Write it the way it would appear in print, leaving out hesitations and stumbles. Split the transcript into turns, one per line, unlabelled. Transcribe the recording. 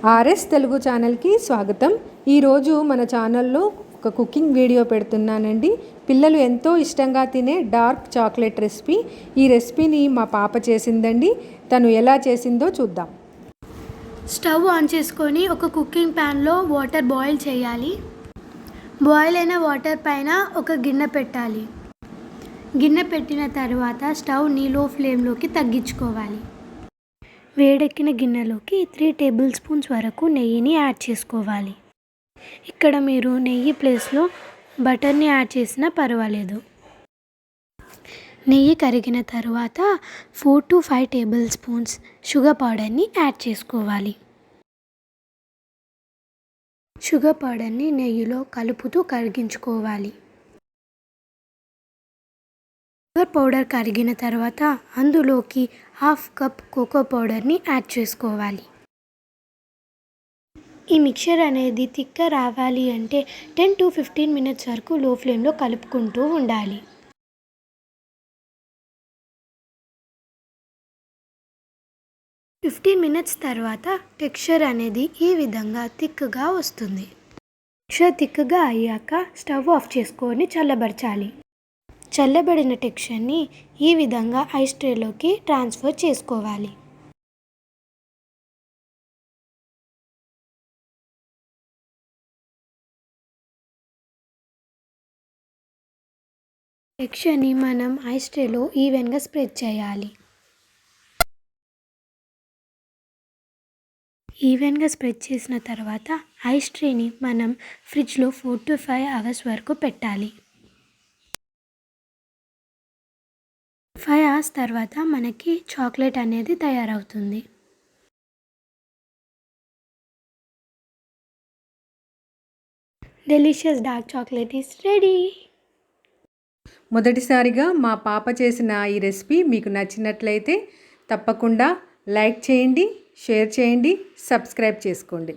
RS Telugu ఛానల్కి స్వాగతం. ఈరోజు మన ఛానల్లో ఒక కుకింగ్ వీడియో పెడుతున్నానండి. పిల్లలు ఎంతో ఇష్టంగా తినే డార్క్ చాక్లెట్ రెసిపీ. ఈ రెసిపీని మా పాప చేసిందండి. తను ఎలా చేసిందో చూద్దాం.
స్టవ్ ఆన్ చేసుకొని ఒక కుకింగ్ ప్యాన్లో వాటర్ బాయిల్ చేయాలి. బాయిల్ అయిన వాటర్ పైన ఒక గిన్నె పెట్టాలి. గిన్నె పెట్టిన తర్వాత స్టవ్ని లో ఫ్లేమ్లోకి తగ్గించుకోవాలి. వేడెక్కిన గిన్నెలోకి 3 టేబుల్ స్పూన్స్ వరకు నెయ్యిని యాడ్ చేసుకోవాలి. ఇక్కడ మీరు నెయ్యి ప్లేస్లో బటర్ని యాడ్ చేసినా పర్వాలేదు. నెయ్యి కరిగిన తర్వాత 4 to 5 టేబుల్ స్పూన్స్ షుగర్ పౌడర్ని యాడ్ చేసుకోవాలి. షుగర్ పౌడర్ని నెయ్యిలో కలుపుతూ కరిగించుకోవాలి. షుగర్ పౌడర్ కరిగిన తర్వాత అందులోకి 1/2 కప్ కోకో పౌడర్ని యాడ్ చేసుకోవాలి. ఈ మిక్చర్ అనేది థిక్గా రావాలి అంటే 10 to 15 మినిట్స్ వరకు లో ఫ్లేమ్లో కలుపుకుంటూ ఉండాలి. మినిట్స్ తర్వాత టెక్స్చర్ అనేది ఈ విధంగా థిక్గా వస్తుంది. టెక్స్చర్ థిక్గా అయ్యాక స్టవ్ ఆఫ్ చేసుకొని చల్లబరచాలి. చల్లబడిన టెక్స్చర్ని ఈ విధంగా ఐస్ ట్రేలోకి ట్రాన్స్ఫర్ చేసుకోవాలి. టెక్స్చర్ని మనం ఐస్ ట్రేలో ఈవెన్గా స్ప్రెడ్ చేయాలి. ఈవెన్గా స్ప్రెడ్ చేసిన తర్వాత ఐస్ ట్రేని మనం ఫ్రిడ్జ్లో 4 to 5 అవర్స్ వరకు పెట్టాలి. 5 అవర్స్ తర్వాత మనకి చాక్లెట్ అనేది తయారవుతుంది. Delicious dark chocolate is ready.
మొదటిసారిగా మా పాప చేసిన ఈ రెసిపీ మీకు నచ్చినట్లయితే తప్పకుండా లైక్ చేయండి, షేర్ చేయండి, సబ్స్క్రైబ్ చేసుకోండి.